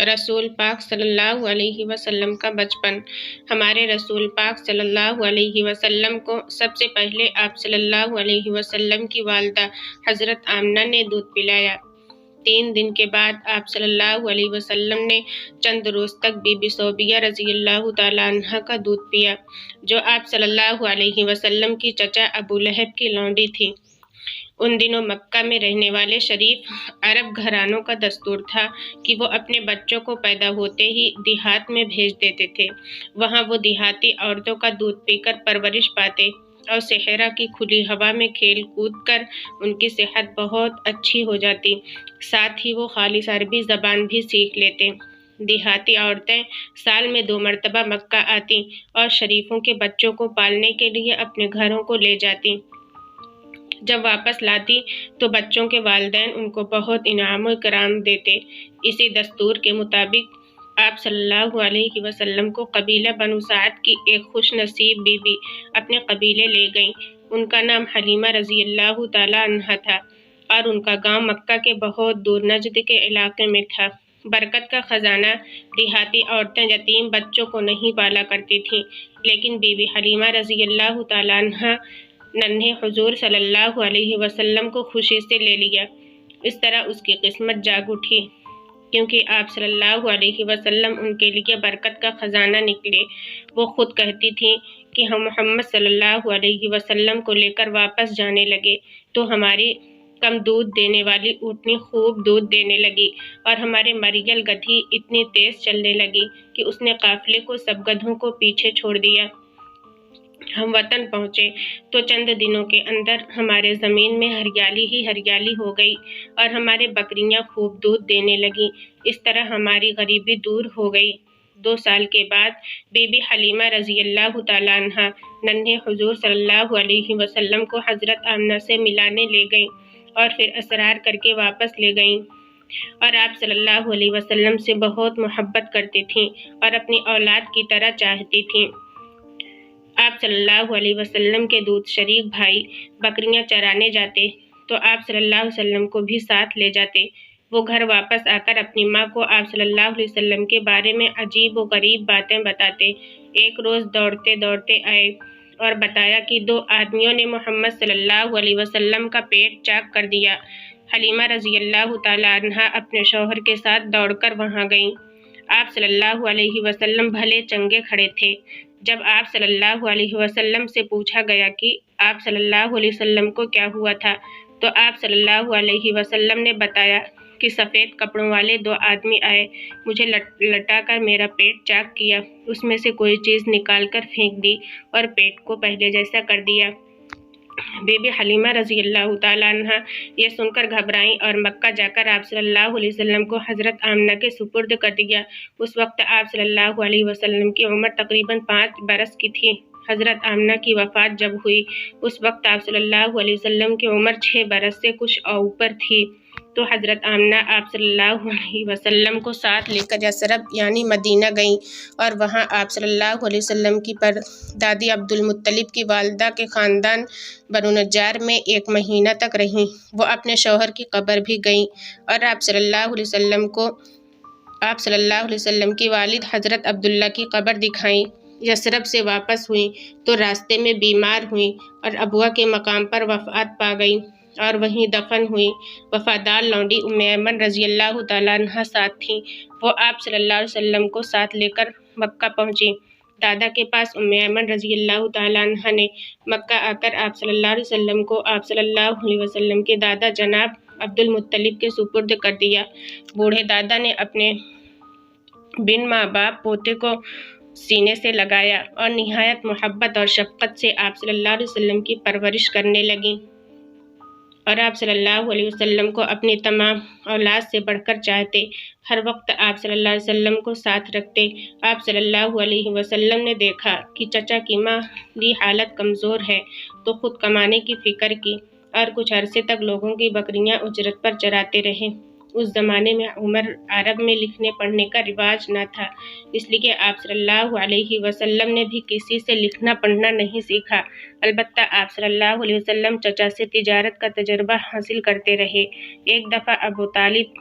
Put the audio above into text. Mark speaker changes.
Speaker 1: رسول پاک صلی اللہ علیہ وسلم کا بچپن۔ ہمارے رسول پاک صلی اللہ علیہ وسلم کو سب سے پہلے آپ صلی اللہ علیہ وسلم کی والدہ حضرت آمنہ نے دودھ پلایا۔ 3 دن کے بعد آپ صلی اللہ علیہ وسلم نے چند روز تک بی بی صوبیہ رضی اللہ تعالیٰ عنہا کا دودھ پیا، جو آپ صلی اللہ علیہ وسلم کی چچا ابو لہب کی لونڈی تھی۔ ان دنوں مکہ میں رہنے والے شریف عرب گھرانوں کا دستور تھا کہ وہ اپنے بچوں کو پیدا ہوتے ہی دیہات میں بھیج دیتے تھے۔ وہاں وہ دیہاتی عورتوں کا دودھ پی کر پرورش پاتے اور صحرا کی کھلی ہوا میں کھیل کود کر ان کی صحت بہت اچھی ہو جاتی، ساتھ ہی وہ خالص عربی زبان بھی سیکھ لیتے۔ دیہاتی عورتیں سال میں 2 مرتبہ مکہ آتی اور شریفوں کے بچوں کو پالنے کے لیے اپنے گھروں کو لے جاتی۔ جب واپس لاتی تو بچوں کے والدین ان کو بہت انعام و اکرام دیتے۔ اسی دستور کے مطابق آپ صلی اللہ علیہ وسلم کو قبیلہ بنو سعد کی ایک خوش نصیب بی بی اپنے قبیلے لے گئیں۔ ان کا نام حلیمہ رضی اللہ تعالیٰ عنہا تھا اور ان کا گاؤں مکہ کے بہت دور نجد کے علاقے میں تھا۔ برکت کا خزانہ۔ دیہاتی عورتیں یتیم بچوں کو نہیں پالا کرتی تھیں، لیکن بی بی حلیمہ رضی اللہ تعالیٰ عنہا ننھے حضور صلی اللہ علیہ وسلم کو خوشی سے لے لیا۔ اس طرح اس کی قسمت جاگ اٹھی، کیونکہ آپ صلی اللہ علیہ وسلم ان کے لیے برکت کا خزانہ نکلے۔ وہ خود کہتی تھیں کہ ہم محمد صلی اللہ علیہ وسلم کو لے کر واپس جانے لگے تو ہماری کم دودھ دینے والی اونٹنی خوب دودھ دینے لگی اور ہمارے مریل گدھی اتنی تیز چلنے لگی کہ اس نے قافلے کو سب گدھوں کو پیچھے چھوڑ دیا۔ ہم وطن پہنچے تو چند دنوں کے اندر ہمارے زمین میں ہریالی ہی ہریالی ہو گئی اور ہمارے بکریاں خوب دودھ دینے لگیں۔ اس طرح ہماری غریبی دور ہو گئی۔ 2 سال کے بعد بی بی حلیمہ رضی اللہ تعالیٰ عنہا ننھے حضور صلی اللہ علیہ وسلم کو حضرت آمنہ سے ملانے لے گئیں اور پھر اصرار کر کے واپس لے گئیں، اور آپ صلی اللہ علیہ وسلم سے بہت محبت کرتی تھیں اور اپنی اولاد کی طرح چاہتی تھیں۔ آپ صلی اللہ علیہ وسلم کے دودھ شریک بھائی بکریاں چرانے جاتے تو آپ صلی اللہ علیہ وسلم کو بھی ساتھ لے جاتے۔ وہ گھر واپس آ کر اپنی ماں کو آپ صلی اللہ علیہ وسلم کے بارے میں عجیب و غریب باتیں بتاتے۔ ایک روز دوڑتے دوڑتے آئے اور بتایا کہ 2 آدمیوں نے محمد صلی اللہ علیہ وسلم کا پیٹ چاک کر دیا۔ حلیمہ رضی اللہ تعالیٰ عنہا اپنے شوہر کے ساتھ دوڑ کر وہاں گئیں۔ آپ صلی اللہ علیہ وسلم بھلے چنگے کھڑے تھے۔ جب آپ صلی اللہ علیہ وسلم سے پوچھا گیا کہ آپ صلی اللہ علیہ وسلم کو کیا ہوا تھا تو آپ صلی اللہ علیہ وسلم نے بتایا کہ سفید کپڑوں والے 2 آدمی آئے، مجھے لٹا کر میرا پیٹ چاک کیا، اس میں سے کوئی چیز نکال کر پھینک دی اور پیٹ کو پہلے جیسا کر دیا۔ بی بی حلیمہ رضی اللہ تعالیٰ عنہا یہ سن کر گھبرائیں اور مکہ جا کر آپ صلی اللہ علیہ وسلم کو حضرت آمنہ کے سپرد کر دیا۔ اس وقت آپ صلی اللہ علیہ وسلم کی عمر تقریباً 5 برس کی تھی۔ حضرت آمنہ کی وفات جب ہوئی اس وقت آپ صلی اللہ علیہ وسلم کی عمر 6 برس سے کچھ اوپر تھی، تو حضرت آمنہ آپ صلی اللہ علیہ وسلم کو ساتھ لے کر یثرب یعنی مدینہ گئیں اور وہاں آپ صلی اللہ علیہ وسلم کی پردادی عبد المطلب کی والدہ کے خاندان بنو نجار میں 1 مہینہ تک رہیں۔ وہ اپنے شوہر کی قبر بھی گئیں اور آپ صلی اللہ علیہ وسلم کی والد حضرت عبداللہ کی قبر دکھائیں۔ یثرب سے واپس ہوئیں تو راستے میں بیمار ہوئیں اور ابوا کے مقام پر وفات پا گئیں اور وہیں دفن ہوئیں۔ وفادار لونڈی ام ایمن رضی اللہ تعالیٰ عنہا ساتھ تھیں۔ وہ آپ صلی اللہ علیہ وسلم کو ساتھ لے کر مکہ پہنچیں۔ دادا کے پاس ام ایمن رضی اللہ تعالیٰ عنہا نے مکہ آ کر آپ صلی اللہ علیہ وسلم کو آپ صلی اللہ علیہ وسلم کے دادا جناب عبد المطلب کے سپرد کر دیا۔ بوڑھے دادا نے اپنے بن ماں باپ پوتے کو سینے سے لگایا اور نہایت محبت اور شفقت سے آپ صلی اللہ علیہ وسلم کی پرورش کرنے لگیں اور آپ صلی اللہ علیہ وسلم کو اپنی تمام اولاد سے بڑھ کر چاہتے، ہر وقت آپ صلی اللہ علیہ وسلم کو ساتھ رکھتے۔ آپ صلی اللہ علیہ وسلم نے دیکھا کہ چچا کی مالی حالت کمزور ہے تو خود کمانے کی فکر کی اور کچھ عرصے تک لوگوں کی بکریاں اجرت پر چراتے رہے۔ اس زمانے میں عرب میں لکھنے پڑھنے کا رواج نہ تھا، اس لیے آپ صلی اللہ علیہ وسلم نے بھی کسی سے لکھنا پڑھنا نہیں سیکھا۔ البتہ آپ صلی اللہ علیہ وسلم چچا سے تجارت کا تجربہ حاصل کرتے رہے۔ ایک دفعہ ابو طالب